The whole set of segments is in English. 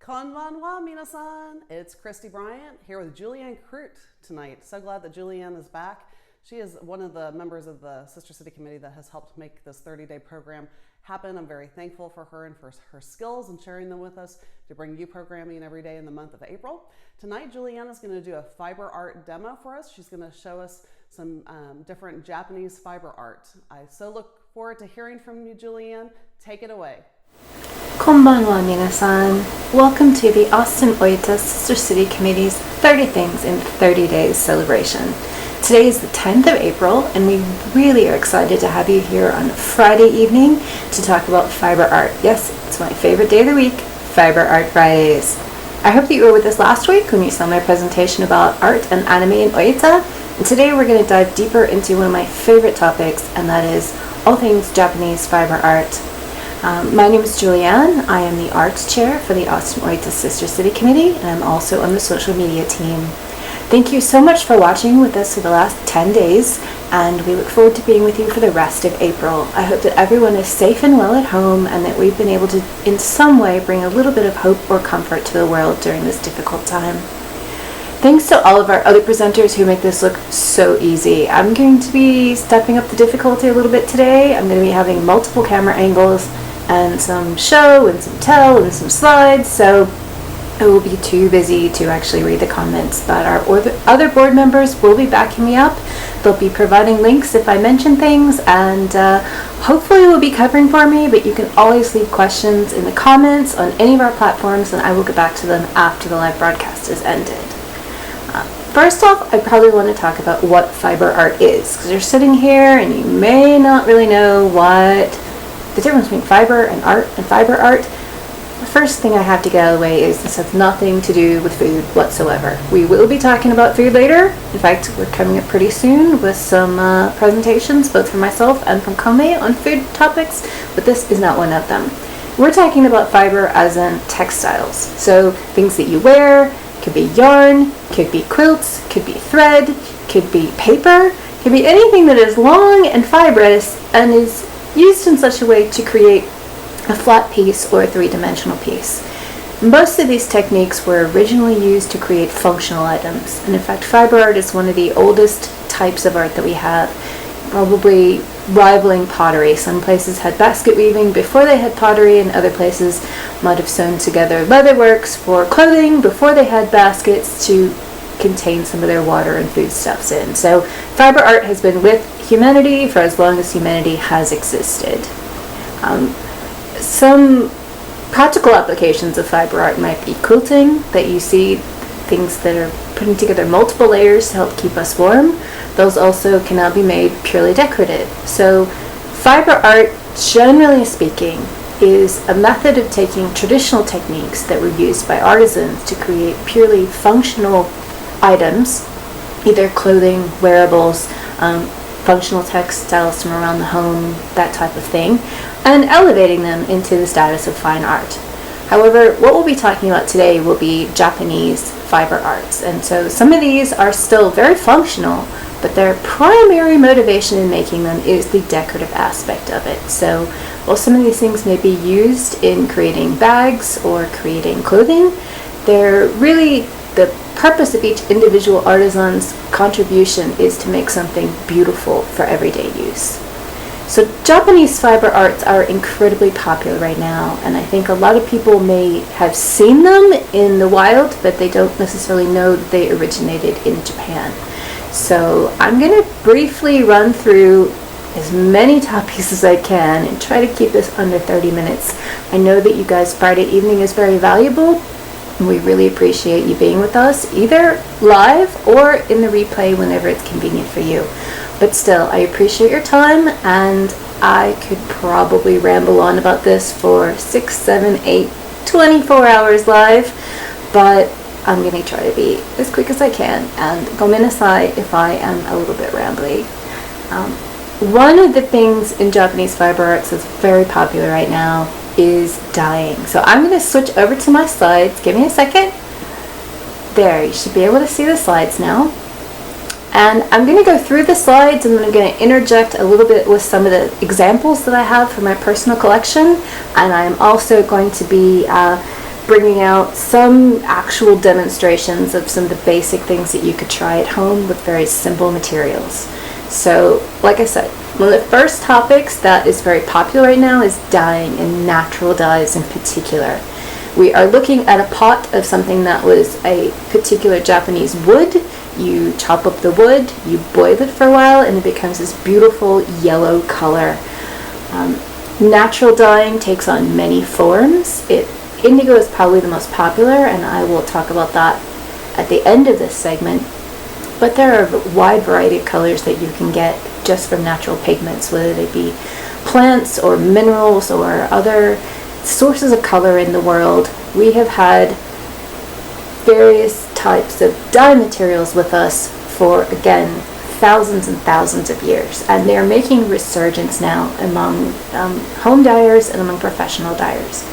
Konbanwa minasan, it's Christy Bryant here with Juliann Krute tonight. So glad that Juliann is back. She is one of the members of the Sister City Committee that has helped make this 30-day program happen. I'm very thankful for her and for her skills and sharing them with us to bring you programming every day in the month of April. Tonight, Juliann is going to do a fiber art demo for us. She's going to show us some different Japanese fiber art. I so look forward to hearing from you, Juliann. Take it away. Konbanwa minasan. Welcome to the Austin Oita Sister City Committee's 30 Things in 30 Days celebration. Today is the 10th of April, and we really are excited to have you here on Friday evening to talk about fiber art. Yes, it's my favorite day of the week, Fiber Art Fridays. I hope that you were with us last week when you saw my presentation about art and anime in Oita, and today we're going to dive deeper into one of my favorite topics, and that is all things Japanese fiber art. My name is Juliann. I am the Arts Chair for the Austin Oita Sister City Committee, and I'm also on the social media team. Thank you so much for watching with us for the last 10 days, and we look forward to being with you for the rest of April. I hope that everyone is safe and well at home, and that we've been able to, in some way, bring a little bit of hope or comfort to the world during this difficult time. Thanks to all of our other presenters who make this look so easy. I'm going to be stepping up the difficulty a little bit today. I'm going to be having multiple camera angles and some show and some tell and some slides, so I will be too busy to actually read the comments, but our other board members will be backing me up. They'll be providing links if I mention things, and hopefully will be covering for me, but you can always leave questions in the comments on any of our platforms, and I will get back to them after the live broadcast is ended. First off, I probably want to talk about what fiber art is, because you're sitting here and you may not really know what the difference between fiber and art and fiber art. The first thing I have to get out of the way is this has nothing to do with food whatsoever. We will be talking about food later. In fact, we're coming up pretty soon with some presentations, both from myself and from Kame on food topics, but this is not one of them. We're talking about fiber as in textiles. So things that you wear, could be yarn, could be quilts, could be thread, could be paper, could be anything that is long and fibrous and is used in such a way to create a flat piece or a three-dimensional piece. Most of these techniques were originally used to create functional items, and in fact fiber art is one of the oldest types of art that we have, probably rivaling pottery. Some places had basket weaving before they had pottery, and other places might have sewn together leatherworks for clothing before they had baskets to contain some of their water and foodstuffs in. So fiber art has been with humanity for as long as humanity has existed. Some practical applications of fiber art might be quilting, that you see things that are putting together multiple layers to help keep us warm. Those also can now be made purely decorative. So fiber art, generally speaking, is a method of taking traditional techniques that were used by artisans to create purely functional items, either clothing, wearables, functional textiles from around the home, that type of thing, and elevating them into the status of fine art. However, what we'll be talking about today will be Japanese fiber arts, and so some of these are still very functional, but their primary motivation in making them is the decorative aspect of it. So while some of these things may be used in creating bags or creating clothing, they're really the purpose of each individual artisan's contribution is to make something beautiful for everyday use. So Japanese fiber arts are incredibly popular right now, and I think a lot of people may have seen them in the wild, but they don't necessarily know that they originated in Japan. So I'm going to briefly run through as many topics as I can and try to keep this under 30 minutes. I know that you guys, Friday evening is very valuable. We really appreciate you being with us, either live or in the replay whenever it's convenient for you. But still, I appreciate your time, and I could probably ramble on about this for 6, 7, 8, 24 hours live, but I'm going to try to be as quick as I can, and gomenasai if I am a little bit rambly. One of the things in Japanese fiber arts that's very popular right now is dyeing. So I'm going to switch over to my slides. Give me a second. There, you should be able to see the slides now. And I'm going to go through the slides, and then I'm going to interject a little bit with some of the examples that I have from my personal collection. And I'm also going to be bringing out some actual demonstrations of some of the basic things that you could try at home with very simple materials. So, like I said, one of the first topics that is very popular right now is dyeing, and natural dyes in particular. We are looking at a pot of something that was a particular Japanese wood. You chop up the wood, you boil it for a while, and it becomes this beautiful yellow color. Natural dyeing takes on many forms. Indigo is probably the most popular, and I will talk about that at the end of this segment. But there are a wide variety of colors that you can get just from natural pigments, whether they be plants or minerals or other sources of color in the world. We have had various types of dye materials with us for, again, thousands and thousands of years, and they're making a resurgence now among home dyers and among professional dyers.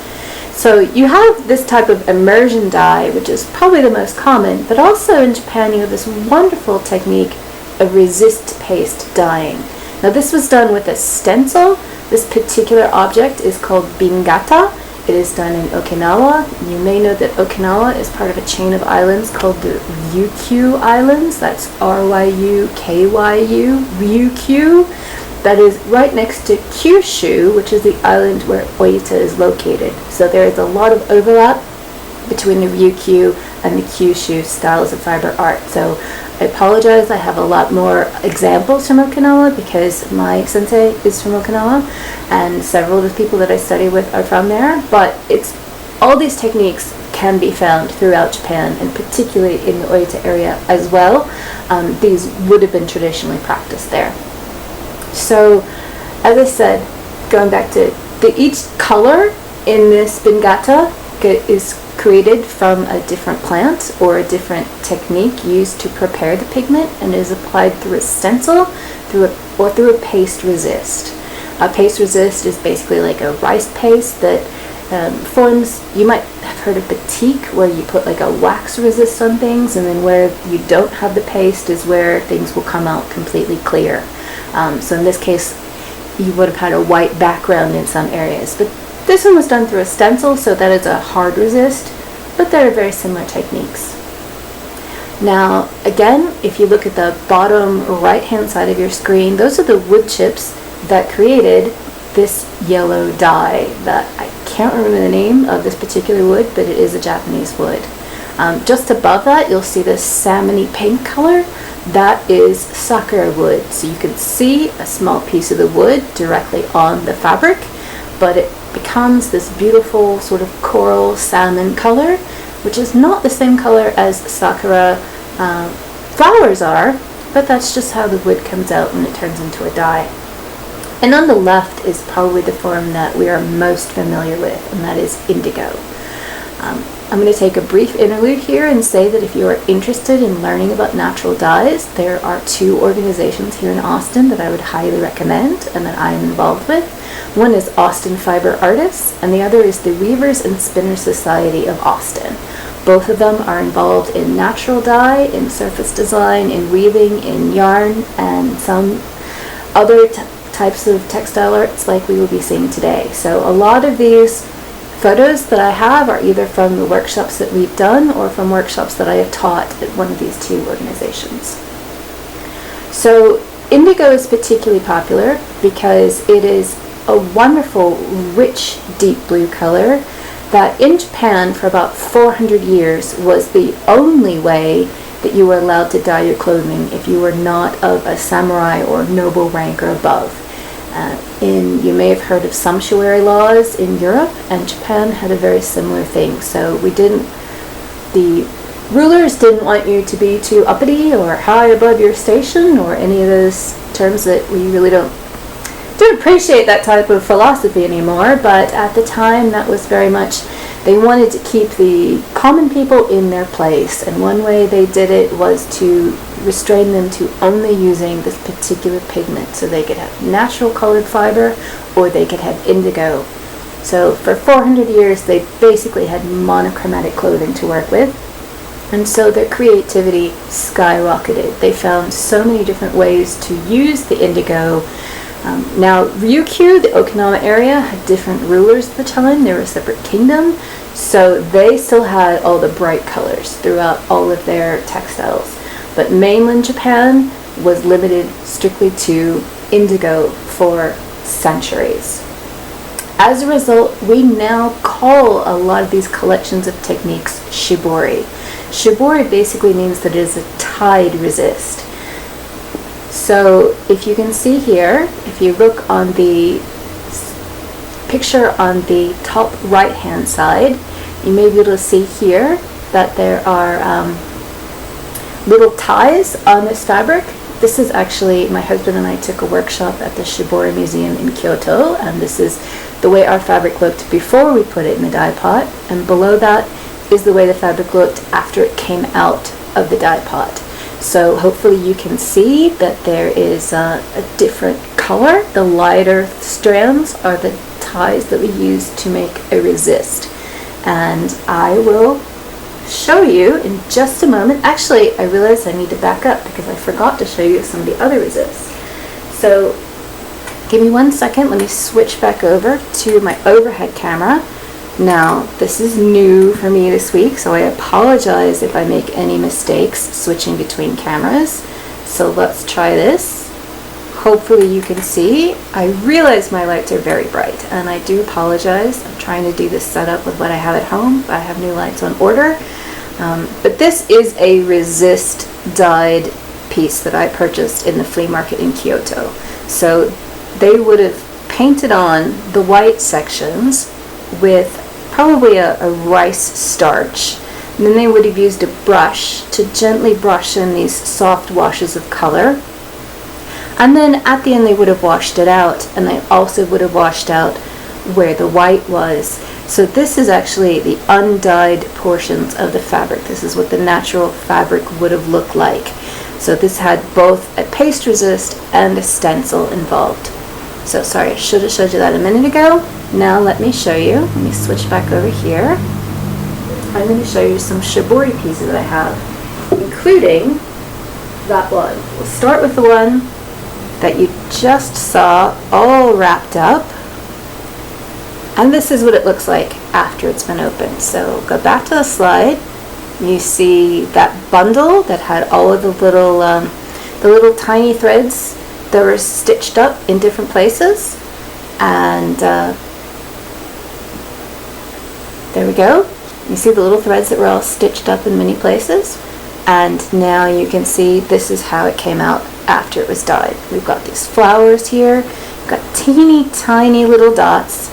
So you have this type of immersion dye, which is probably the most common, but also in Japan you have this wonderful technique of resist paste dyeing. Now this was done with a stencil. This particular object is called bingata. It is done in Okinawa. You may know that Okinawa is part of a chain of islands called the Ryukyu Islands. That's R-Y-U-K-Y-U, Ryukyu. That is right next to Kyushu, which is the island where Oita is located. So there is a lot of overlap between the Ryukyu and the Kyushu styles of fiber art. So I apologize, I have a lot more examples from Okinawa because my sensei is from Okinawa and several of the people that I study with are from there. But all these techniques can be found throughout Japan, and particularly in the Oita area as well. These would have been traditionally practiced there. So, as I said, going back to each color in this bingata is created from a different plant or a different technique used to prepare the pigment, and is applied through a stencil or through a paste resist. A paste resist is basically like a rice paste that forms. You might have heard of batik, where you put like a wax resist on things, and then where you don't have the paste is where things will come out completely clear. So in this case, you would have had a white background in some areas. But this one was done through a stencil, so that is a hard resist, but they're very similar techniques. Now, again, if you look at the bottom right-hand side of your screen, those are the wood chips that created this yellow dye that I can't remember the name of this particular wood, but it is a Japanese wood. Just above that, you'll see this salmony pink color. That is sakura wood. So you can see a small piece of the wood directly on the fabric, but it becomes this beautiful sort of coral salmon color, which is not the same color as sakura flowers are, but that's just how the wood comes out when it turns into a dye. And on the left is probably the form that we are most familiar with, and that is indigo. I'm going to take a brief interlude here and say that if you are interested in learning about natural dyes, there are two organizations here in Austin that I would highly recommend and that I am involved with. One is Austin Fiber Artists, and the other is the Weavers and Spinners Society of Austin. Both of them are involved in natural dye, in surface design, in weaving, in yarn, and some other types of textile arts like we will be seeing today. So a lot of these photos that I have are either from the workshops that we've done or from workshops that I have taught at one of these two organizations. So indigo is particularly popular because it is a wonderful, rich, deep blue color that in Japan for about 400 years was the only way that you were allowed to dye your clothing if you were not of a samurai or noble rank or above. You may have heard of sumptuary laws in Europe, and Japan had a very similar thing. So the rulers didn't want you to be too uppity or high above your station or any of those terms that we really don't appreciate that type of philosophy anymore, but at the time that was very much, they wanted to keep the common people in their place, and one way they did it was to restrain them to only using this particular pigment, so they could have natural colored fiber or they could have indigo. So for 400 years they basically had monochromatic clothing to work with, and so their creativity skyrocketed. They found so many different ways to use the indigo Now, Ryukyu, the Okinawa area, had different rulers at the time. They were a separate kingdom, so they still had all the bright colors throughout all of their textiles. But mainland Japan was limited strictly to indigo for centuries. As a result, we now call a lot of these collections of techniques Shibori. Shibori basically means that it is a tide resist. So if you can see here, if you look on the picture on the top right hand side, you may be able to see here that there are little ties on this fabric. This is actually, my husband and I took a workshop at the Shibori Museum in Kyoto, and this is the way our fabric looked before we put it in the dye pot, and below that is the way the fabric looked after it came out of the dye pot. So hopefully you can see that there is a different color. The lighter strands are the ties that we use to make a resist. And I will show you in just a moment. Actually, I realized I need to back up because I forgot to show you some of the other resists. So give me 1 second. Let me switch back over to my overhead camera. Now, this is new for me this week, so I apologize if I make any mistakes switching between cameras. So let's try this. Hopefully you can see. I realize my lights are very bright, and I do apologize. I'm trying to do this setup with what I have at home. I have new lights on order. But this is a resist dyed piece that I purchased in the flea market in Kyoto. So they would have painted on the white sections with probably a rice starch, and then they would have used a brush to gently brush in these soft washes of color, and then at the end they would have washed it out, and they also would have washed out where the white was. So this is actually the undyed portions of the fabric. This is what the natural fabric would have looked like. So this had both a paste resist and a stencil involved. So sorry, I should have showed you that a minute ago. Now let me show you. Let me switch back over here. I'm going to show you some Shibori pieces that I have, including that one. We'll start with the one that you just saw all wrapped up. And this is what it looks like after it's been opened. So go back to the slide. You see that bundle that had all of the little tiny threads that were stitched up in different places, and there we go. You see the little threads that were all stitched up in many places, and now you can see this is how it came out after it was dyed. We've got these flowers here, we've got teeny tiny little dots.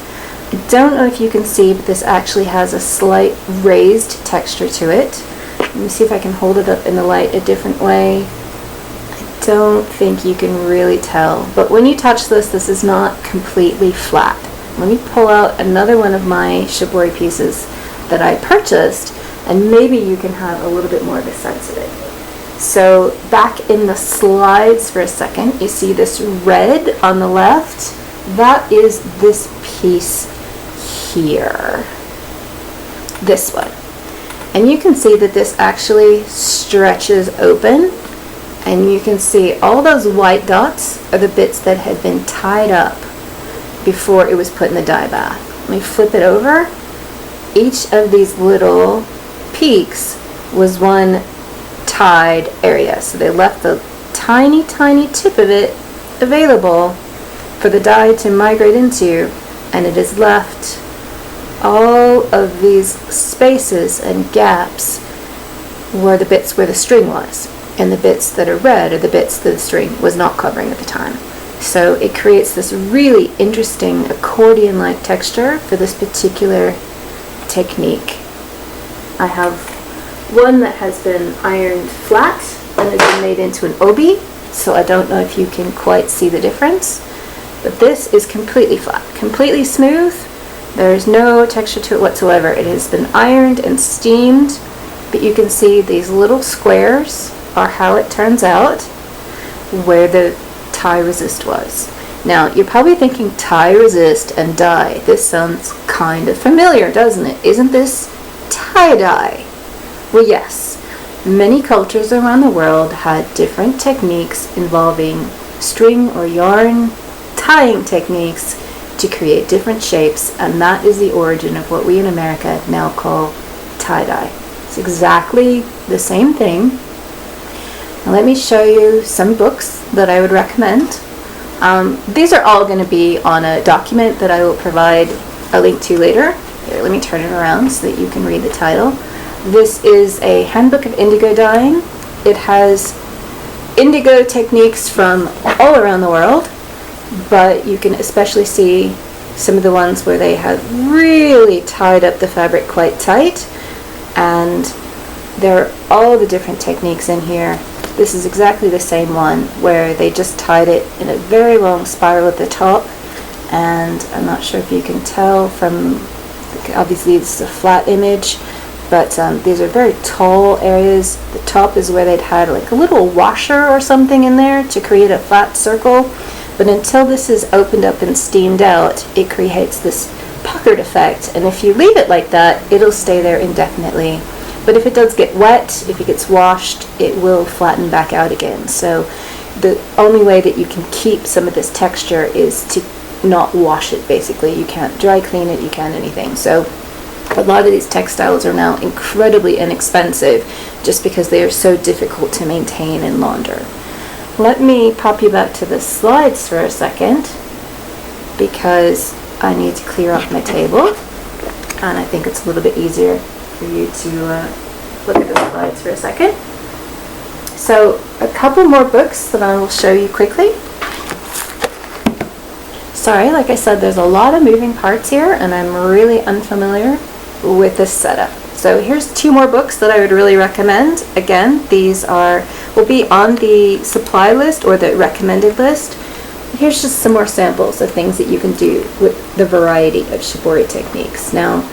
I don't know if you can see, but this actually has a slight raised texture to it. Let me see if I can hold it up in the light a different way. Don't think you can really tell, but when you touch this, this is not completely flat. Let me pull out another one of my Shibori pieces that I purchased, and maybe you can have a little bit more of a sense of it. So back in the slides for a second, you see this red on the left. That is this piece here, this one. And you can see that this actually stretches open. And you can see all those white dots are the bits that had been tied up before it was put in the dye bath. Let me flip it over. Each of these little peaks was one tied area. So they left the tiny, tiny tip of it available for the dye to migrate into, and it has left all of these spaces and gaps were the bits where the string was. And the bits that are red are the bits that the string was not covering at the time. So it creates this really interesting accordion-like texture for this particular technique. I have one that has been ironed flat and has been made into an obi, so I don't know if you can quite see the difference. But this is completely flat, completely smooth. There's no texture to it whatsoever. It has been ironed and steamed, but you can see these little squares are how it turns out where the tie resist was. Now, you're probably thinking tie resist and dye. This sounds kind of familiar, doesn't it? Isn't this tie-dye? Well, yes. Many cultures around the world had different techniques involving string or yarn tying techniques to create different shapes, and that is the origin of what we in America now call tie-dye. It's exactly the same thing. Now let me show you some books that I would recommend. These are all going to be on a document that I will provide a link to later. Here, let me turn it around so that you can read the title. This is a handbook of indigo dyeing. It has indigo techniques from all around the world, but you can especially see some of the ones where they have really tied up the fabric quite tight, and there are all the different techniques in here. This is exactly the same one where they just tied it in a very long spiral at the top, and I'm not sure if you can tell from, obviously it's a flat image, but these are very tall areas. The top is where they'd had like a little washer or something in there to create a flat circle, but until this is opened up and steamed out, it creates this puckered effect, and if you leave it like that, it'll stay there indefinitely. But if it does get wet, if it gets washed, it will flatten back out again. So the only way that you can keep some of this texture is to not wash it, basically. You can't dry clean it, you can't anything. So a lot of these textiles are now incredibly inexpensive just because they are so difficult to maintain and launder. Let me pop you back to the slides for a second because I need to clear off my table, and I think it's a little bit easier for you to look at the slides for a second. So a couple more books that I will show you quickly. Sorry, like I said, there's a lot of moving parts here, and I'm really unfamiliar with this setup. So here's two more books that I would really recommend. Again, these will be on the supply list or the recommended list. Here's just some more samples of things that you can do with the variety of shibori techniques. Now,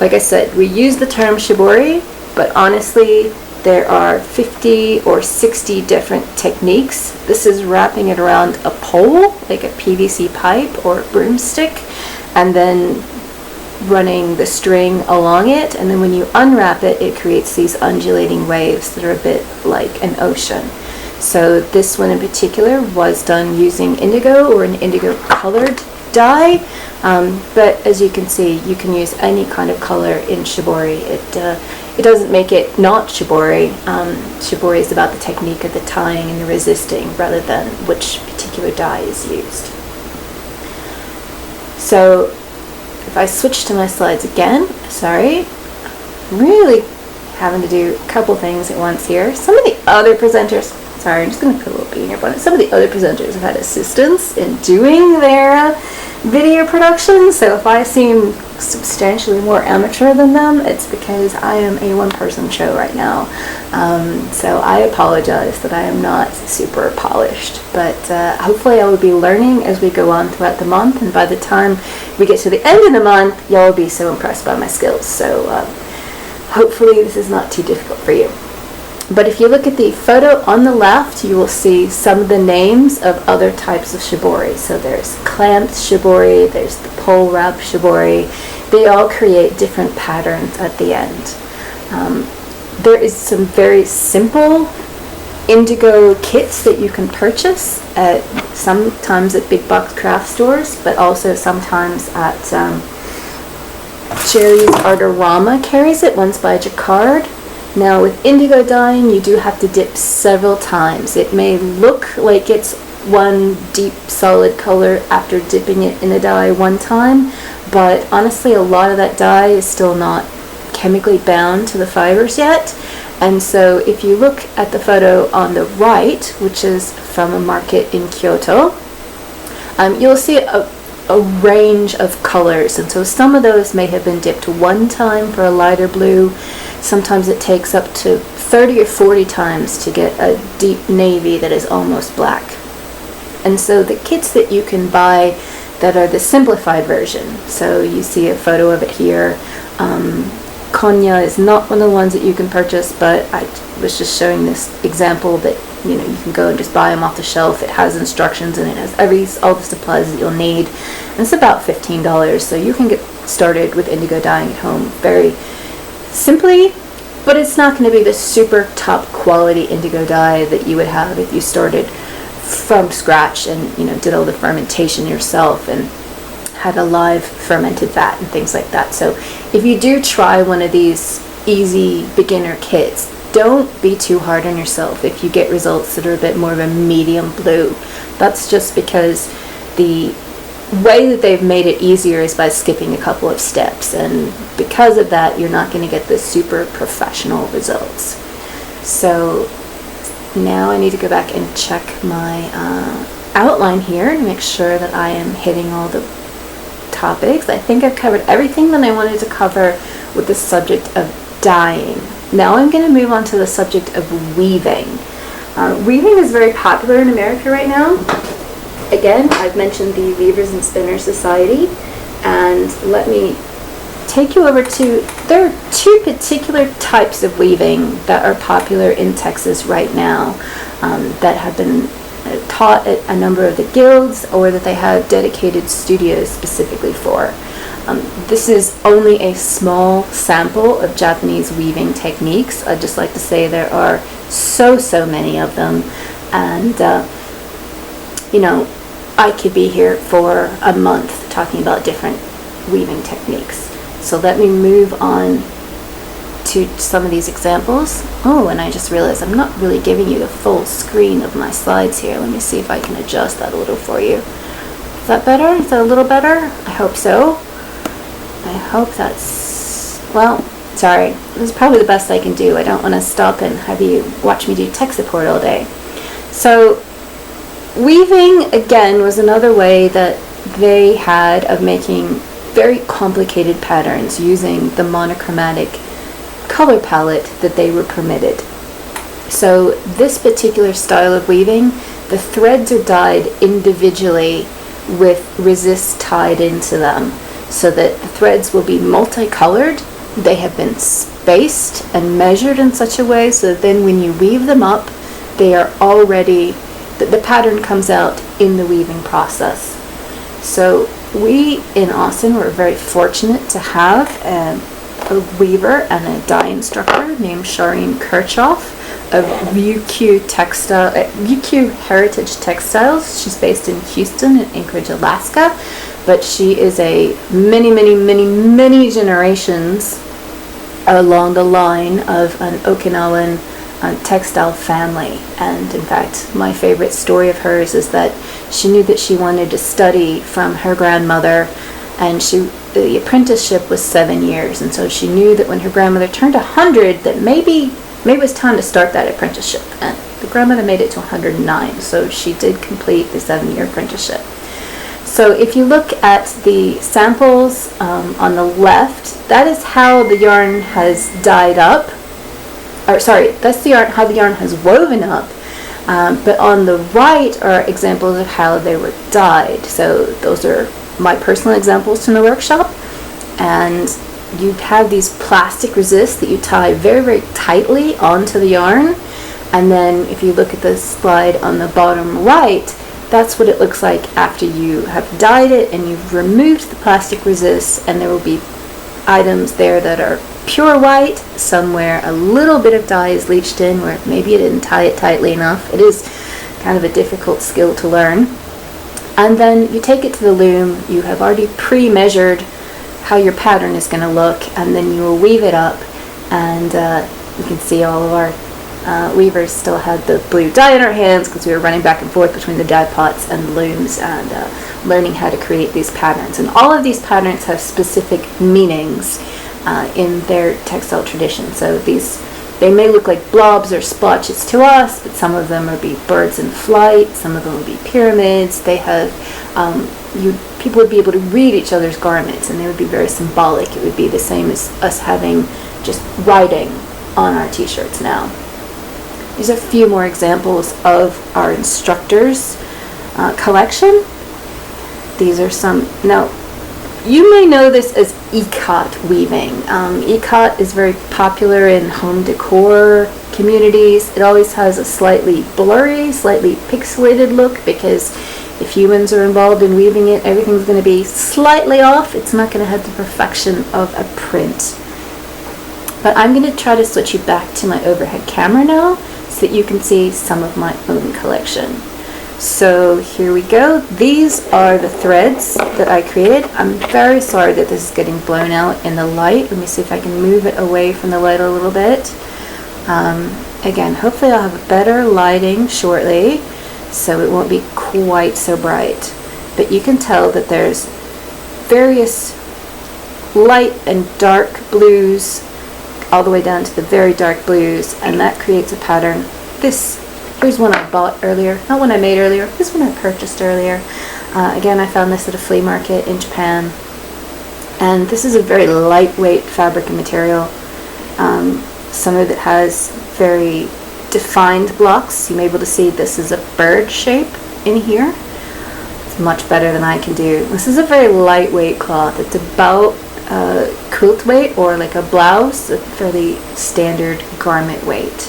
like I said, we use the term shibori, but honestly, there are 50 or 60 different techniques. This is wrapping it around a pole, like a PVC pipe or a broomstick, and then running the string along it, and then when you unwrap it, it creates these undulating waves that are a bit like an ocean. So this one in particular was done using indigo or an indigo colored dye, but as you can see, you can use any kind of color in shibori. It doesn't make it not shibori. Shibori is about the technique of the tying and the resisting rather than which particular dye is used. So if I switch to my slides again, sorry, I'm really having to do a couple things at once here. Some of the other presenters, sorry, I'm just going to put a little bee in your bonnet. Some of the other presenters have had assistance in doing their video production, so if I seem substantially more amateur than them, it's because I am a one-person show right now. So I apologize that I am not super polished, but hopefully I will be learning as we go on throughout the month, and by the time we get to the end of the month, y'all will be so impressed by my skills. So hopefully this is not too difficult for you. But if you look at the photo on the left, you will see some of the names of other types of shibori. So there's clamped shibori, there's the pole wrap shibori. They all create different patterns at the end. There is some very simple indigo kits that you can purchase sometimes at big box craft stores, but also sometimes at Jerry's Artorama carries it, once by Jacquard. Now with indigo dyeing, you do have to dip several times. It may look like it's one deep solid color after dipping it in a dye one time, but honestly a lot of that dye is still not chemically bound to the fibers yet. And so if you look at the photo on the right, which is from a market in Kyoto, you'll see a range of colors, and so some of those may have been dipped one time for a lighter blue. Sometimes it takes up to 30 or 40 times to get a deep navy that is almost black. And so the kits that you can buy that are the simplified version, so you see a photo of it here. Konya is not one of the ones that you can purchase, but I was just showing this example that you can go and just buy them off the shelf. It has instructions and it has all the supplies that you'll need, and it's about $15, so you can get started with indigo dyeing at home very simply, but it's not going to be the super top quality indigo dye that you would have if you started from scratch and, did all the fermentation yourself and had a live fermented vat and things like that. So if you do try one of these easy beginner kits, don't be too hard on yourself if you get results that are a bit more of a medium blue. That's just because the way that they've made it easier is by skipping a couple of steps, and because of that you're not going to get the super professional results. So now I need to go back and check my outline here and make sure that I am hitting all the topics. I think I've covered everything that I wanted to cover with the subject of dyeing. Now I'm going to move on to the subject of weaving. Weaving is very popular in America right now. Again, I've mentioned the Weavers and Spinners Society, and let me take you over to, there are two particular types of weaving that are popular in Texas right now, that have been taught at a number of the guilds, or that they have dedicated studios specifically for. This is only a small sample of Japanese weaving techniques. I'd just like to say there are so many of them, and I could be here for a month talking about different weaving techniques. So let me move on to some of these examples. Oh, and I just realized I'm not really giving you the full screen of my slides here. Let me see if I can adjust that a little for you. Is that better? Is that a little better? I hope so. I hope that's, well, sorry. This is probably the best I can do. I don't want to stop and have you watch me do tech support all day. So weaving, again, was another way that they had of making very complicated patterns using the monochromatic color palette that they were permitted. So this particular style of weaving, the threads are dyed individually with resists tied into them, so that the threads will be multicolored. They have been spaced and measured in such a way so that then when you weave them up, they are already, the pattern comes out in the weaving process. So we in Austin were very fortunate to have a weaver and a dye instructor named Shireen Kirchhoff of UQ Heritage Textiles. She's based in Houston and Anchorage, Alaska, but she is a many generations along the line of an Okinawan textile family. And in fact, my favorite story of hers is that she knew that she wanted to study from her grandmother, and the apprenticeship was 7 years, and so she knew that when her grandmother turned 100 that maybe it was time to start that apprenticeship, and the grandmother made it to 109, so she did complete the 7-year apprenticeship. So if you look at the samples on the left, that is how the yarn has dyed up, that's how the yarn has woven up, but on the right are examples of how they were dyed. So those are my personal examples from the workshop, and you have these plastic resists that you tie very tightly onto the yarn, and then if you look at the slide on the bottom right, that's what it looks like after you have dyed it and you've removed the plastic resists, and there will be items there that are pure white, somewhere a little bit of dye is leached in where maybe you didn't tie it tightly enough. It is kind of a difficult skill to learn. And then you take it to the loom. You have already pre-measured how your pattern is going to look, and then you will weave it up, and you can see all of our weavers still had the blue dye in our hands because we were running back and forth between the dye pots and the looms and learning how to create these patterns. And all of these patterns have specific meanings in their textile tradition. So they may look like blobs or splotches to us, but some of them will be birds in flight, some of them will be pyramids. They have, people would be able to read each other's garments, and they would be very symbolic. It would be the same as us having just writing on our t-shirts now. These are a few more examples of our instructors' collection. These are some, now you may know this as ECOT weaving. ECOT is very popular in home decor communities. It always has a slightly blurry, slightly pixelated look, because if humans are involved in weaving it, everything's going to be slightly off. It's not going to have the perfection of a print. But I'm going to try to switch you back to my overhead camera now so that you can see some of my own collection. So here we go. These are the threads that I created. I'm very sorry that this is getting blown out in the light. Let me see if I can move it away from the light a little bit. Again, hopefully I'll have better lighting shortly, so it won't be quite so bright. But you can tell that there's various light and dark blues all the way down to the very dark blues, and that creates a pattern. Here's one I bought earlier, not one I made earlier, this one I purchased earlier. Again, I found this at a flea market in Japan, and this is a very lightweight fabric and material. Some of it has very defined blocks. You're able to see this is a bird shape in here. It's much better than I can do. This is a very lightweight cloth. It's about quilt weight, or like a blouse, a fairly standard garment weight.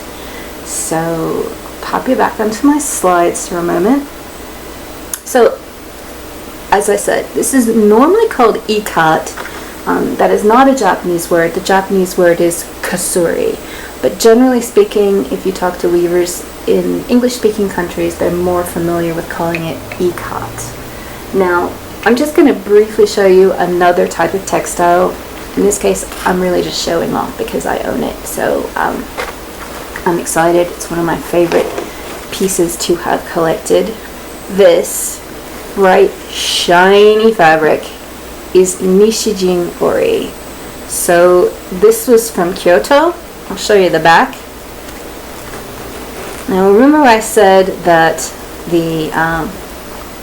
So pop you back onto my slides for a moment. So as I said, this is normally called ECOT. That is not a Japanese word. The Japanese word is kasuri. But generally speaking, if you talk to weavers in English-speaking countries, they're more familiar with calling it ECOT. Now, I'm just going to briefly show you another type of textile. In this case, I'm really just showing off because I own it. So I'm excited. It's one of my favorite pieces to have collected. This bright, shiny fabric is Nishijin Ori. So this was from Kyoto. I'll show you the back. Now remember I said that the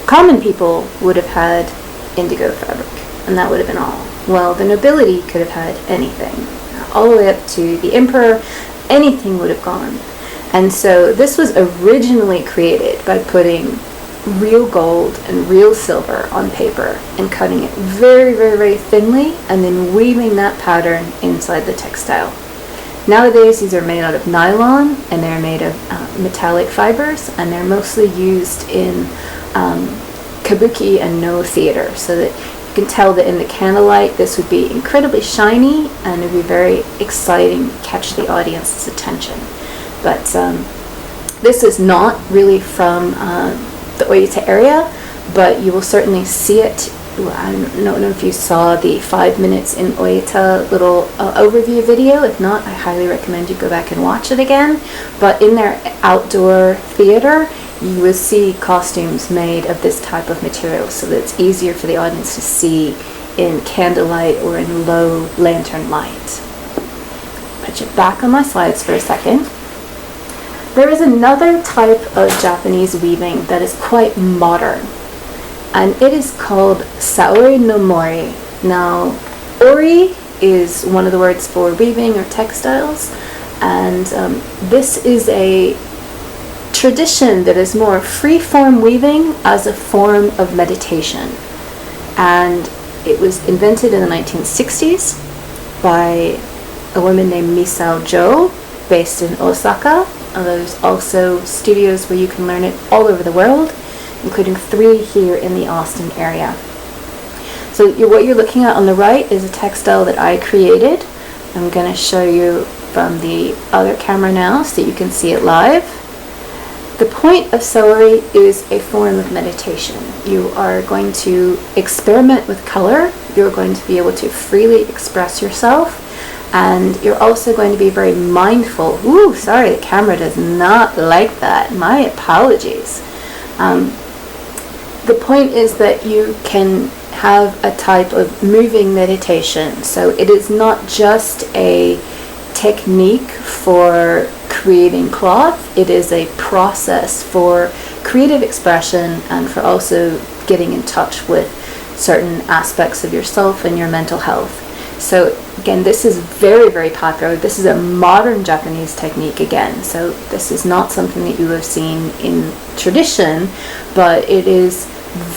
common people would have had indigo fabric, and that would have been all. Well, the nobility could have had anything. All the way up to the emperor, anything would have gone. And so this was originally created by putting real gold and real silver on paper and cutting it very, very, very thinly, and then weaving that pattern inside the textile. Nowadays, these are made out of nylon, and they're made of metallic fibers, and they're mostly used in kabuki and no theater, so that you can tell that in the candlelight this would be incredibly shiny, and it would be very exciting, catch the audience's attention. But this is not really from the Oita area, but you will certainly see it. I don't know if you saw the 5 minutes in Oita little overview video. If not, I highly recommend you go back and watch it again. But in their outdoor theater, you will see costumes made of this type of material, so that it's easier for the audience to see in candlelight or in low lantern light. Put you back on my slides for a second. There is another type of Japanese weaving that is quite modern, and it is called Saori no Mori. Now, ori is one of the words for weaving or textiles, and this is a tradition that is more free-form weaving as a form of meditation. And it was invented in the 1960s by a woman named Misao Jo, based in Osaka. There's also studios where you can learn it all over the world, including 3 here in the Austin area. So what you're looking at on the right is a textile that I created. I'm going to show you from the other camera now so that you can see it live. The point of Saori is a form of meditation. You are going to experiment with color, you're going to be able to freely express yourself, and you're also going to be very mindful. Ooh, sorry, the camera does not like that. My apologies. The point is that you can have a type of moving meditation. So it is not just a technique for creating cloth, it is a process for creative expression and for also getting in touch with certain aspects of yourself and your mental health. So again, this is very, very popular. This is a modern Japanese technique again. So this is not something that you have seen in tradition, but it is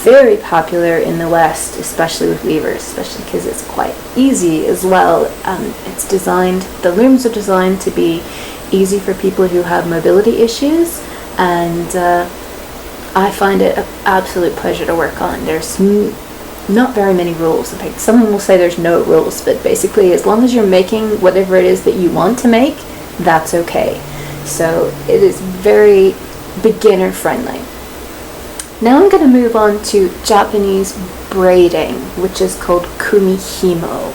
very popular in the West, especially with weavers, especially because it's quite easy as well. It's designed, the looms are designed to be easy for people who have mobility issues, and I find it an absolute pleasure to work on. There's not very many rules. In fact, someone will say there's no rules, but basically as long as you're making whatever it is that you want to make, that's okay. So it is very beginner friendly. Now I'm going to move on to Japanese braiding, which is called Kumihimo.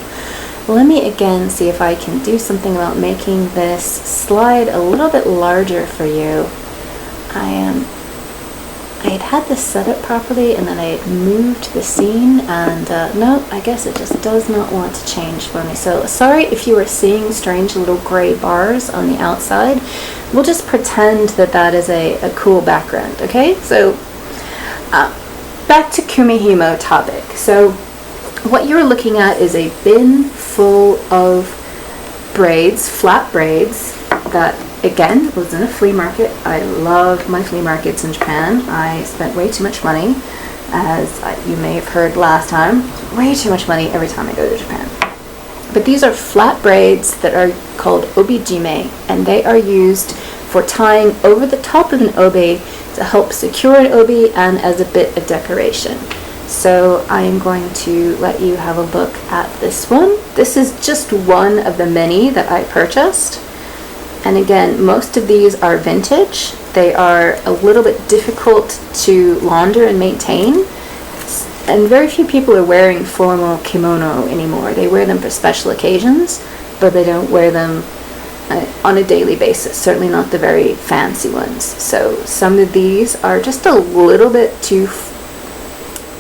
Let me again see if I can do something about making this slide a little bit larger for you. I had this set up properly, and then I had moved the scene, and no, I guess it just does not want to change for me. So sorry if you are seeing strange little gray bars on the outside. We'll just pretend that that is a cool background, okay? So back to Kumihimo topic. So what you're looking at is a bin full of braids, flat braids, that again was in a flea market. I love my flea markets in Japan. I spent way too much money, as you may have heard last time. Way too much money every time I go to Japan. But these are flat braids that are called obijime, and they are used for tying over the top of an obi to help secure an obi and as a bit of decoration. So I am going to let you have a look at this one. This is just one of the many that I purchased. And again, most of these are vintage. They are a little bit difficult to launder and maintain. And very few people are wearing formal kimono anymore. They wear them for special occasions, but they don't wear them on a daily basis, certainly not the very fancy ones. So some of these are just a little bit too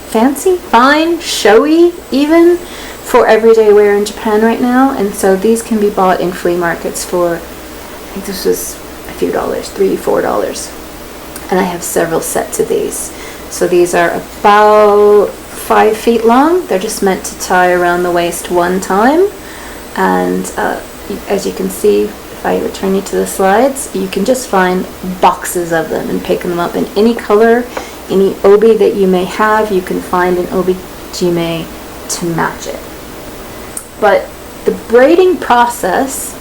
fancy, fine, showy even, for everyday wear in Japan right now. And so these can be bought in flea markets for, I think this was a few dollars, $3-4. And I have several sets of these. So these are about 5 feet long. They're just meant to tie around the waist one time. And as you can see, if I return you to the slides, you can just find boxes of them and pick them up in any color, any obi that you may have. You can find an obijime to match it. But the braiding process,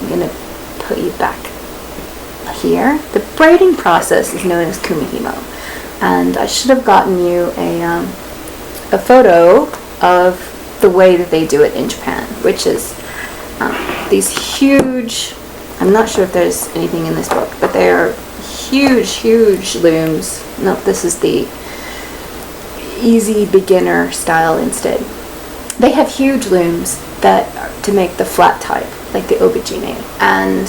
I'm going to put you back here. The braiding process is known as kumihimo, and I should have gotten you a photo of the way that they do it in Japan, which is these huge, I'm not sure if there's anything in this book, but they are huge looms. No, this is the easy beginner style instead. They have huge looms that are to make the flat type, like the obijime, and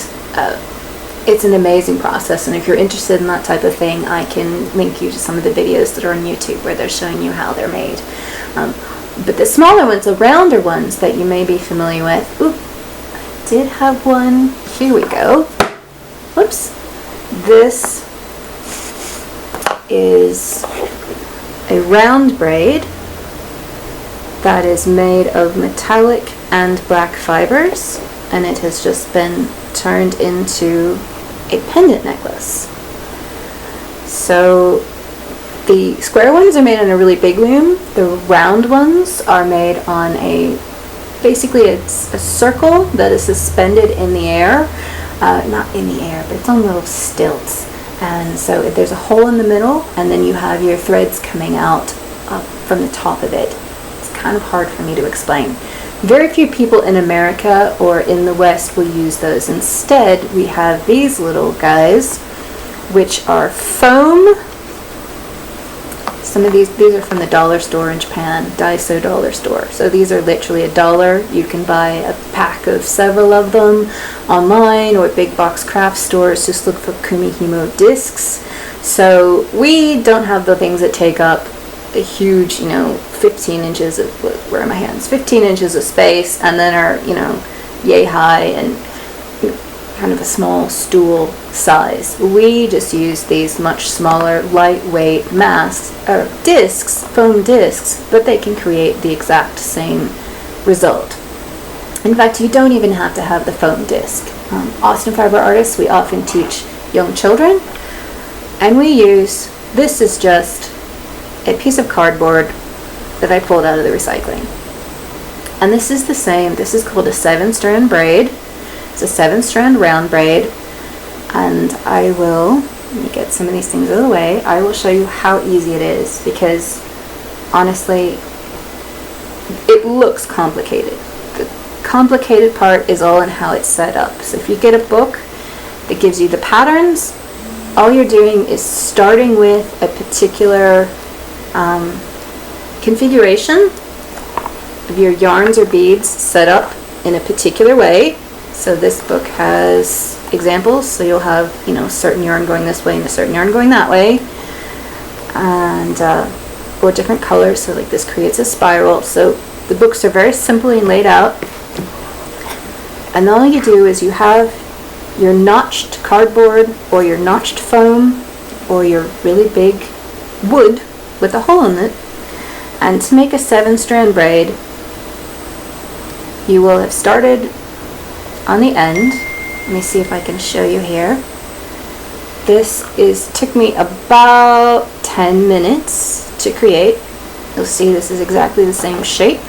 it's an amazing process. And if you're interested in that type of thing, I can link you to some of the videos that are on YouTube where they're showing you how they're made. But the smaller ones, the rounder ones that you may be familiar with, I did have one, here we go, whoops, this is a round braid that is made of metallic and black fibers, and it has just been turned into a pendant necklace. So the square ones are made on a really big loom. The round ones are made on basically it's a circle that is suspended in the air. Not in the air, but it's on little stilts. And so there's a hole in the middle, and then you have your threads coming out from the top of it. It's kind of hard for me to explain. Very few people in America or in the West will use those. Instead, we have these little guys, which are foam. Some of these are from the dollar store in Japan, Daiso dollar store. So these are literally $1. You can buy a pack of several of them online or at big box craft stores. Just look for Kumihimo discs. So we don't have the things that take up a huge, 15 inches of, where are my hands? 15 inches of space, and then are, yay high and kind of a small stool size. We just use these much smaller, lightweight masks, or discs, foam discs, but they can create the exact same result. In fact, you don't even have to have the foam disc. Austin fiber artists, we often teach young children, and we use, this is just a piece of cardboard that I pulled out of the recycling. And this is the same, this is called a 7-strand braid. It's a 7-strand round braid, and I will, let me get some of these things out of the way, I will show you how easy it is, because honestly, it looks complicated. The complicated part is all in how it's set up. So if you get a book that gives you the patterns, all you're doing is starting with a particular configuration of your yarns or beads set up in a particular way. So this book has examples, so you'll have, certain yarn going this way and a certain yarn going that way, and or different colors, so like this creates a spiral. So the books are very simply laid out, and all you do is you have your notched cardboard or your notched foam or your really big wood with a hole in it, and to make a 7-strand braid you will have started on the end. Let me see if I can show you here. This took me about 10 minutes to create. You'll see this is exactly the same shape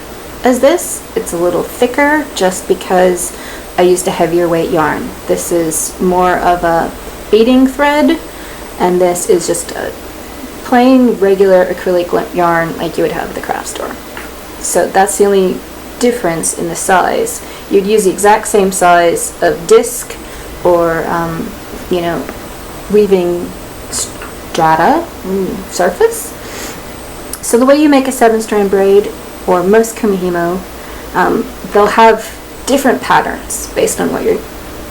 as this. It's a little thicker just because I used a heavier weight yarn. This is more of a beading thread, and this is just a plain regular acrylic yarn like you would have at the craft store. So that's the only difference in the size. You'd use the exact same size of disc or weaving strata surface. So the way you make a 7-strand braid, or most Kumihimo, they'll have different patterns based on what you're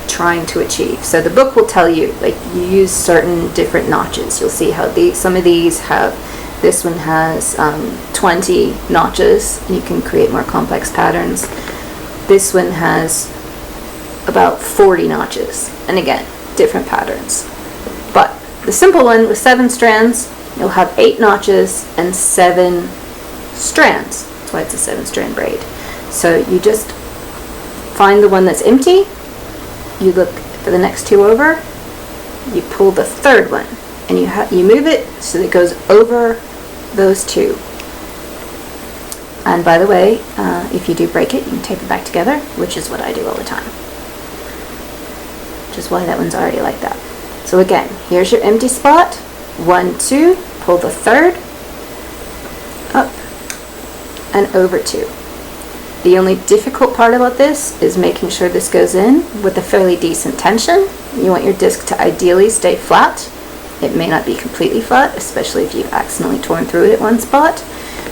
trying to achieve. So the book will tell you, like, you use certain different notches. You'll see how some of these have, this one has 20 notches, and you can create more complex patterns. This one has about 40 notches, and again, different patterns. But the simple one with 7 strands, you'll have 8 notches and 7 strands. That's why it's a 7-strand braid. So you just find the one that's empty, you look for the next 2 over, you pull the 3rd one, and you move it so that it goes over those 2. And by the way, if you do break it, you can tape it back together, which is what I do all the time. Which is why that one's already like that. So again, here's your empty spot. 1, 2, pull the 3rd, up, and over 2. The only difficult part about this is making sure this goes in with a fairly decent tension. You want your disc to ideally stay flat. It may not be completely flat, especially if you've accidentally torn through it at one spot.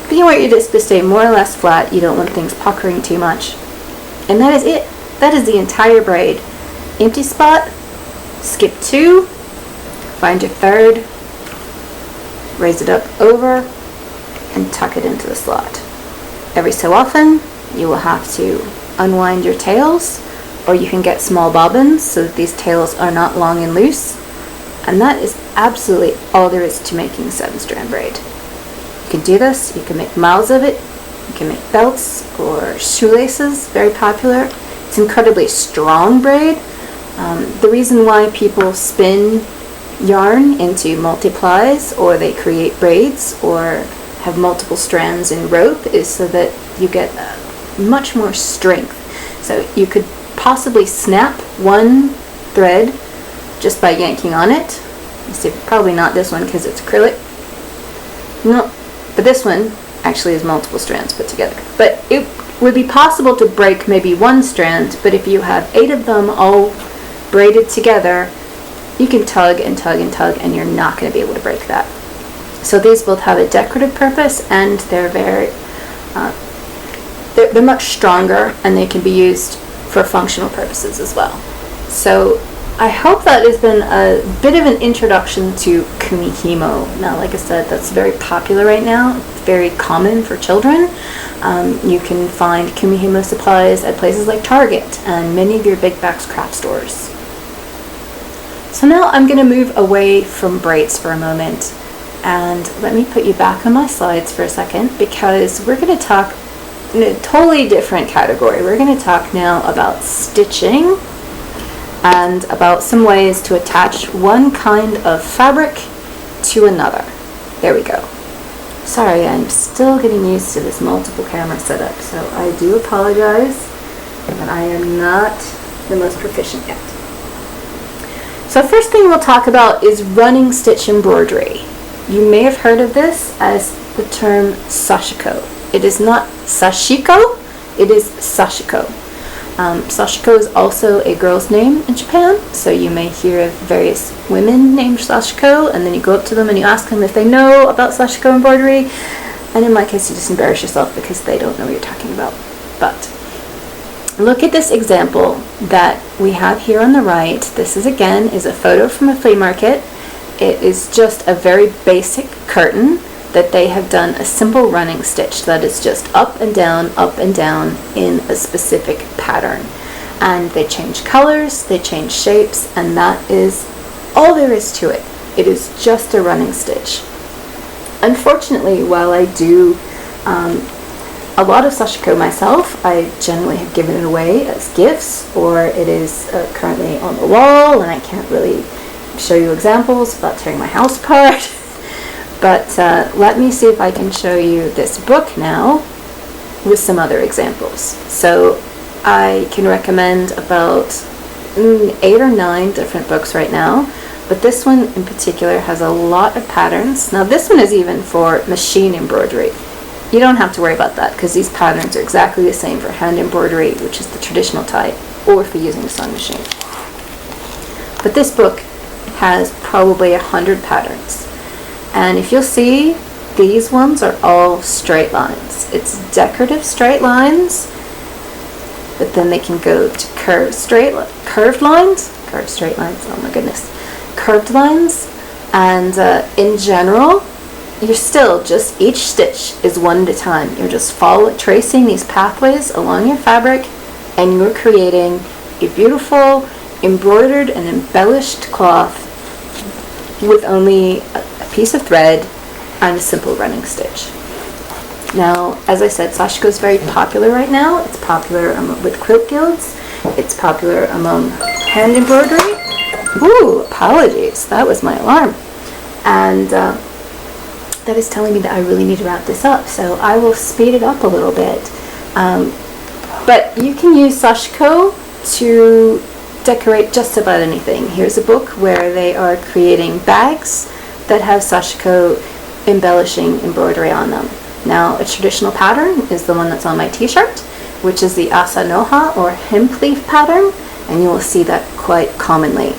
But you want your disc to stay more or less flat. You don't want things puckering too much. And that is it. That is the entire braid. Empty spot, skip 2, find your 3rd, raise it up over, and tuck it into the slot. Every so often, you will have to unwind your tails, or you can get small bobbins so that these tails are not long and loose. And that is absolutely all there is to making a 7-strand braid. You can do this, you can make miles of it, you can make belts or shoelaces, very popular. It's an incredibly strong braid. The reason why people spin yarn into multiplies, or they create braids, or have multiple strands in rope, is so that you get much more strength. So you could possibly snap one thread just by yanking on it. You see, probably not this one because it's acrylic. No, but this one actually is multiple strands put together. But it would be possible to break maybe one strand, but if you have 8 of them all braided together, you can tug and tug and tug, and you're not going to be able to break that. So these both have a decorative purpose, and they're very they're much stronger, and they can be used for functional purposes as well. So I hope that has been a bit of an introduction to Kumihimo. Now, like I said, that's very popular right now. It's very common for children. You can find Kumihimo supplies at places like Target and many of your big box craft stores. So now I'm going to move away from braids for a moment, and let me put you back on my slides for a second, because we're going to talk in a totally different category. We're going to talk now about stitching and about some ways to attach one kind of fabric to another. There we go. Sorry, I'm still getting used to this multiple camera setup, so I do apologize, but I am not the most proficient yet. So the first thing we'll talk about is running stitch embroidery. You may have heard of this as the term Sashko. It is not Sashiko, it is Sashko. Sashko is also a girl's name in Japan, so you may hear of various women named Sashko, and then you go up to them and you ask them if they know about Sashko embroidery, and in my case you just embarrass yourself because they don't know what you're talking about. But look at this example that we have here on the right. This is a photo from a flea market. It is just a very basic curtain that they have done a simple running stitch that is just up and down in a specific pattern. And they change colors, they change shapes, and that is all there is to it. It is just a running stitch. Unfortunately, while I do a lot of Sashko myself, I generally have given it away as gifts, or it is currently on the wall, and I can't really show you examples without tearing my house apart. But let me see if I can show you this book now with some other examples. So I can recommend about 8 or 9 different books right now, but this one in particular has a lot of patterns. Now this one is even for machine embroidery. You don't have to worry about that because these patterns are exactly the same for hand embroidery, which is the traditional type, or for using a sewing machine. But this book has probably 100 patterns. And if you'll see, these ones are all straight lines. It's decorative straight lines, but then they can go to curved lines, oh my goodness, curved lines. And in general, you're still just, each stitch is one at a time. You're just tracing these pathways along your fabric, and you're creating a beautiful embroidered and embellished cloth with only a piece of thread and a simple running stitch. Now, as I said, Sashko is very popular right now. It's popular with quilt guilds. It's popular among hand embroidery. Ooh, apologies, that was my alarm. And that is telling me that I really need to wrap this up, so I will speed it up a little bit. But you can use Sashko to decorate just about anything. Here's a book where they are creating bags that have Sashko embellishing embroidery on them. Now, a traditional pattern is the one that's on my t-shirt, which is the asanoha or hemp leaf pattern, and you will see that quite commonly.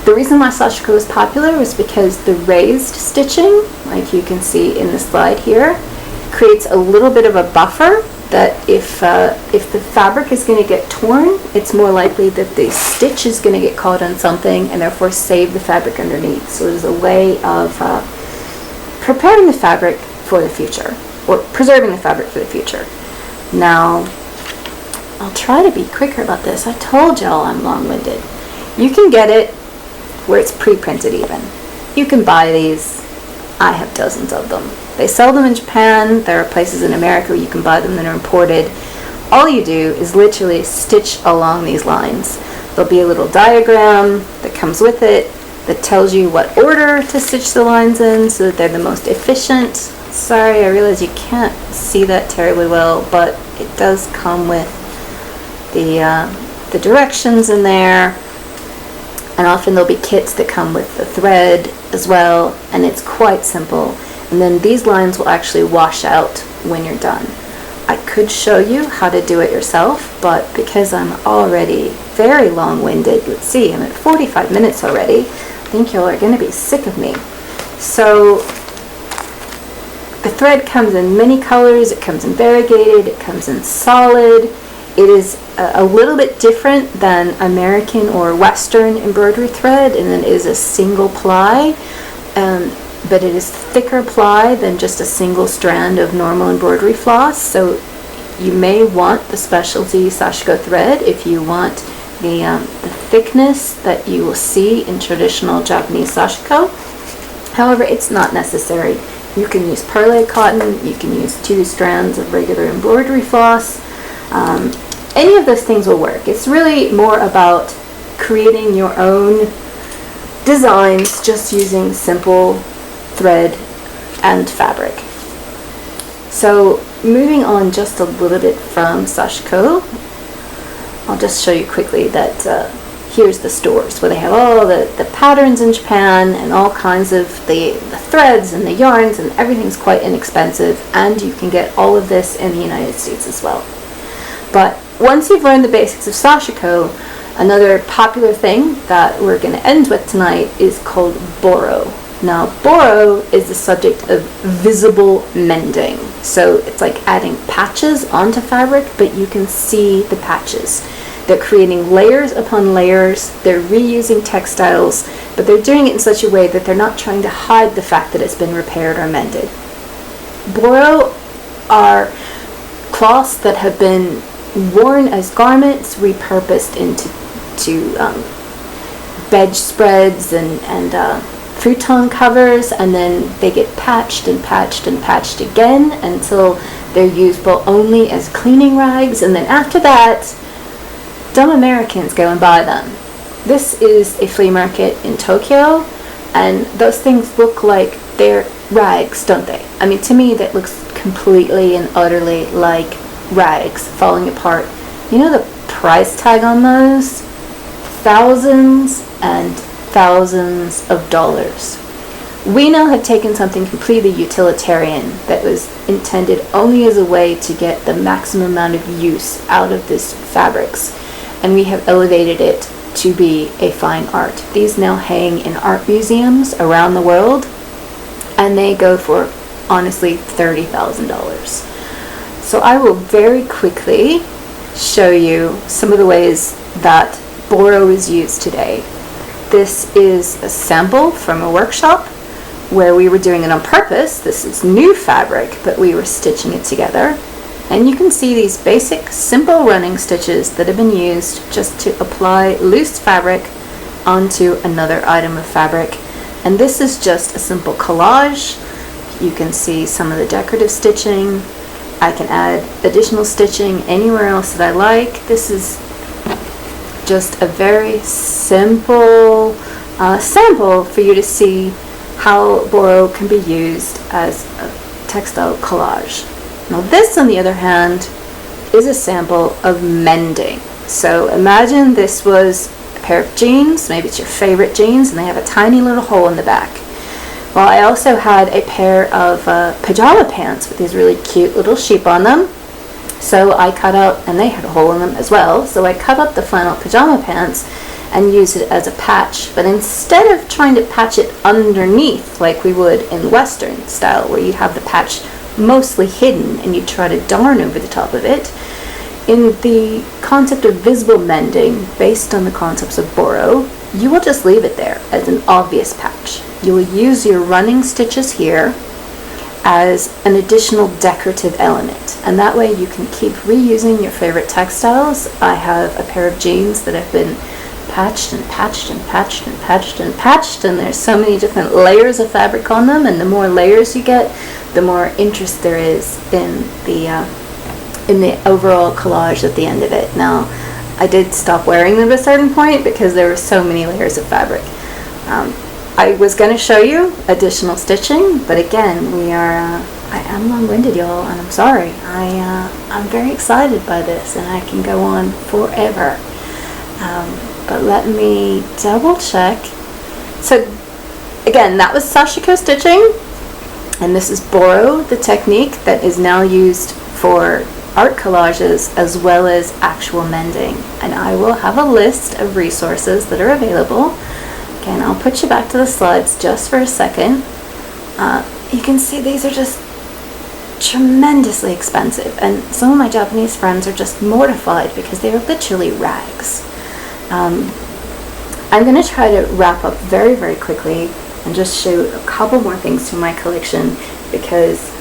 The reason why Sashko is popular is because the raised stitching, like you can see in the slide here, creates a little bit of a buffer that if the fabric is going to get torn, it's more likely that the stitch is going to get caught on something and therefore save the fabric underneath. So it is a way of preparing the fabric for the future, or preserving the fabric for the future. Now, I'll try to be quicker about this. I told y'all I'm long-winded. You can get it where it's pre-printed even. You can buy these. I have dozens of them. They sell them in Japan. There are places in America where you can buy them that are imported. All you do is literally stitch along these lines. There'll be a little diagram that comes with it that tells you what order to stitch the lines in so that they're the most efficient. Sorry, I realize you can't see that terribly well, but it does come with the directions in there. And often there'll be kits that come with the thread as well, and it's quite simple. And then these lines will actually wash out when you're done. I could show you how to do it yourself, but because I'm already very long-winded, let's see, I'm at 45 minutes already, I think y'all are going to be sick of me. So the thread comes in many colors, it comes in variegated, it comes in solid. It is a little bit different than American or Western embroidery thread, and it is a single ply, but it is thicker ply than just a single strand of normal embroidery floss. So you may want the specialty Sashko thread if you want the thickness that you will see in traditional Japanese Sashko. However, it's not necessary. You can use perlé cotton, you can use 2 strands of regular embroidery floss. Any of those things will work. It's really more about creating your own designs just using simple thread and fabric. So moving on just a little bit from Sashko, I'll just show you quickly that here's the stores where they have all the patterns in Japan and all kinds of the threads and the yarns, and everything's quite inexpensive, and you can get all of this in the United States as well. But once you've learned the basics of Sashko, another popular thing that we're going to end with tonight is called boro. Now, boro is the subject of visible mending. So it's like adding patches onto fabric, but you can see the patches. They're creating layers upon layers. They're reusing textiles, but they're doing it in such a way that they're not trying to hide the fact that it's been repaired or mended. Boro are cloths that have been worn as garments, repurposed into bedspreads and futon covers, and then they get patched and patched and patched again until they're usable only as cleaning rags, and then after that, dumb Americans go and buy them. This is a flea market in Tokyo, and those things look like they're rags, don't they? I mean, to me, that looks completely and utterly like rags falling apart. You know the price tag on those? Thousands and thousands of dollars. We now have taken something completely utilitarian that was intended only as a way to get the maximum amount of use out of these fabrics, and we have elevated it to be a fine art. These now hang in art museums around the world, and they go for, honestly, $30,000. So I will very quickly show you some of the ways that boro is used today. This is a sample from a workshop where we were doing it on purpose. This is new fabric, but we were stitching it together. And you can see these basic, simple running stitches that have been used just to apply loose fabric onto another item of fabric. And this is just a simple collage. You can see some of the decorative stitching. I can add additional stitching anywhere else that I like. This is just a very simple sample for you to see how boro can be used as a textile collage. Now this, on the other hand, is a sample of mending. So imagine this was a pair of jeans, maybe it's your favorite jeans, and they have a tiny little hole in the back. Well, I also had a pair of pajama pants with these really cute little sheep on them. So I cut out, and they had a hole in them as well, so I cut up the flannel pajama pants and used it as a patch. But instead of trying to patch it underneath like we would in Western style, where you have the patch mostly hidden and you try to darn over the top of it, in the concept of visible mending, based on the concepts of boro, you will just leave it there as an obvious patch. You will use your running stitches here as an additional decorative element, and that way you can keep reusing your favorite textiles. I have a pair of jeans that have been patched and patched and patched and patched and patched, and there's so many different layers of fabric on them, and the more layers you get, the more interest there is in the overall collage at the end of it. Now, I did stop wearing them at a certain point because there were so many layers of fabric. I was going to show you additional stitching, but again, I am long-winded, y'all, and I'm sorry. I'm very excited by this, and I can go on forever. But let me double check. So again, that was Sashko stitching, and this is boro, the technique that is now used for art collages as well as actual mending. And I will have a list of resources that are available. Again, I'll put you back to the slides just for a second. You can see these are just tremendously expensive, and some of my Japanese friends are just mortified because they are literally rags. I'm going to try to wrap up very, very quickly and just show a couple more things from my collection, because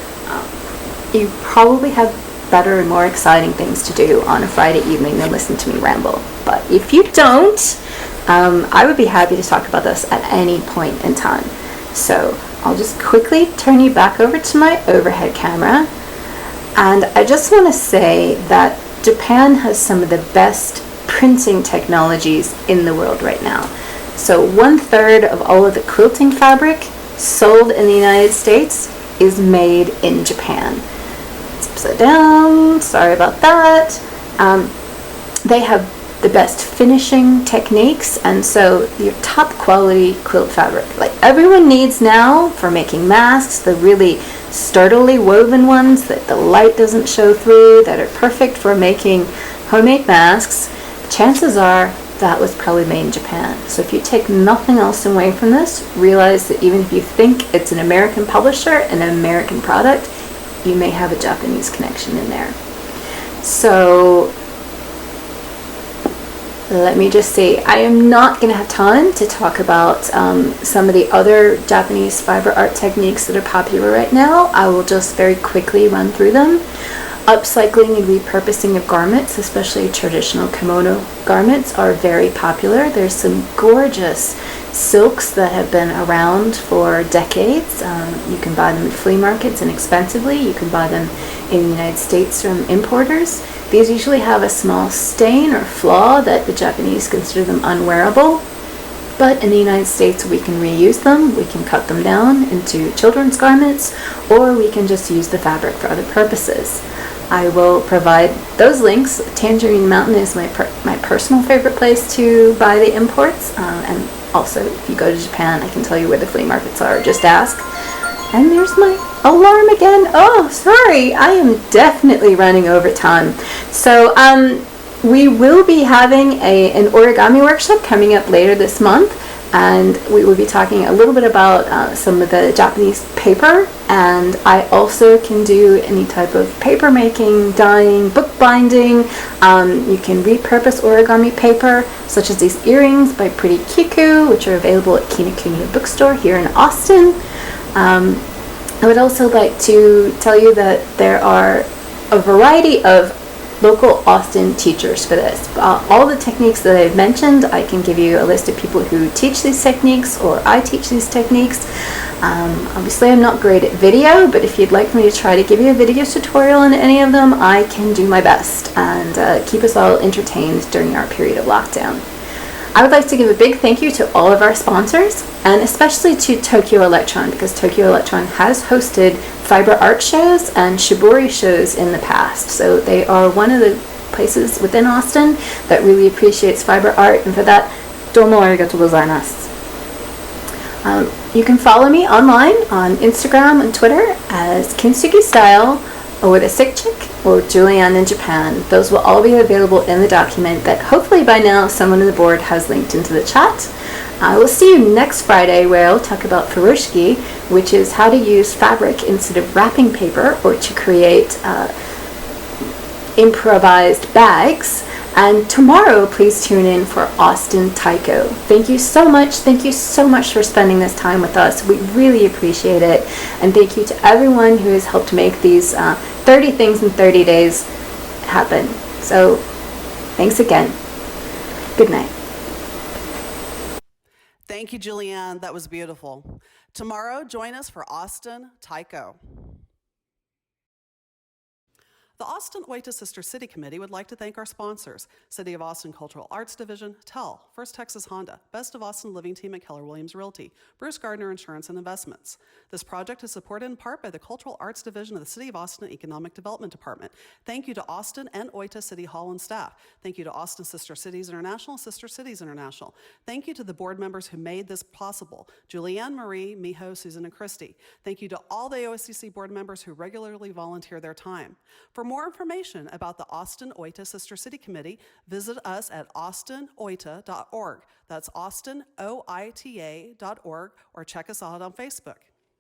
you probably have better and more exciting things to do on a Friday evening than listen to me ramble. But if you don't, I would be happy to talk about this at any point in time. So I'll just quickly turn you back over to my overhead camera, and I just want to say that Japan has some of the best printing technologies in the world right now. So 1/3 of all of the quilting fabric sold in the United States is made in Japan. It's upside down, sorry about that. They have the best finishing techniques, and so your top quality quilt fabric, like everyone needs now for making masks, the really sturdily woven ones that the light doesn't show through, that are perfect for making homemade masks, chances are that was probably made in Japan. So if you take nothing else away from this, realize that even if you think it's an American publisher and an American product, you may have a Japanese connection in there. So let me just say, I am not going to have time to talk about some of the other Japanese fiber art techniques that are popular right now. I will just very quickly run through them. Upcycling and repurposing of garments, especially traditional kimono garments, are very popular. There's some gorgeous silks that have been around for decades. You can buy them at flea markets inexpensively. You can buy them in the United States from importers. These usually have a small stain or flaw that the Japanese consider them unwearable. But in the United States, we can reuse them, we can cut them down into children's garments, or we can just use the fabric for other purposes. I will provide those links. Tangerine Mountain is my personal favorite place to buy the imports. And also, if you go to Japan, I can tell you where the flea markets are. Just ask. And there's my alarm again. Oh, sorry. I am definitely running over time. So, we will be having an origami workshop coming up later this month, and we will be talking a little bit about some of the Japanese paper, and I also can do any type of paper making, dyeing, bookbinding. You can repurpose origami paper, such as these earrings by Pretty Kiku, which are available at Kinokuniya Bookstore here in Austin. I would also like to tell you that there are a variety of local Austin teachers for this. All the techniques that I've mentioned, I can give you a list of people who teach these techniques, or I teach these techniques. Obviously I'm not great at video, but if you'd like me to try to give you a video tutorial in any of them, I can do my best and keep us all entertained during our period of lockdown. I would like to give a big thank you to all of our sponsors, and especially to Tokyo Electron, because Tokyo Electron has hosted fiber art shows and Shibori shows in the past. So they are one of the places within Austin that really appreciates fiber art, and for that, domo arigatou gozaimasu. You can follow me online on Instagram and Twitter as Kintsugi Style, or the Sick Chick, or Juliann in Japan. Those will all be available in the document that hopefully by now someone on the board has linked into the chat. I will see you next Friday, where I'll talk about furoshiki, which is how to use fabric instead of wrapping paper, or to create improvised bags. And tomorrow, please tune in for Austin Taiko. Thank you so much. Thank you so much for spending this time with us. We really appreciate it. And thank you to everyone who has helped make these 30 things in 30 days happen. So thanks again. Good night. Thank you, Juliann. That was beautiful. Tomorrow, join us for Austin Taiko. The Austin Oita Sister City Committee would like to thank our sponsors: City of Austin Cultural Arts Division, TEL, First Texas Honda, Best of Austin Living Team at Keller Williams Realty, Bruce Gardner Insurance and Investments. This project is supported in part by the Cultural Arts Division of the City of Austin Economic Development Department. Thank you to Austin and Oita City Hall and staff. Thank you to Austin Sister Cities International, Sister Cities International. Thank you to the board members who made this possible: Juliann, Marie, Miho, Susan, and Christy. Thank you to all the AOSCC board members who regularly volunteer their time. For more information about the Austin Oita Sister City Committee, visit us at austinoita.org. That's austinoita.org, or check us out on Facebook.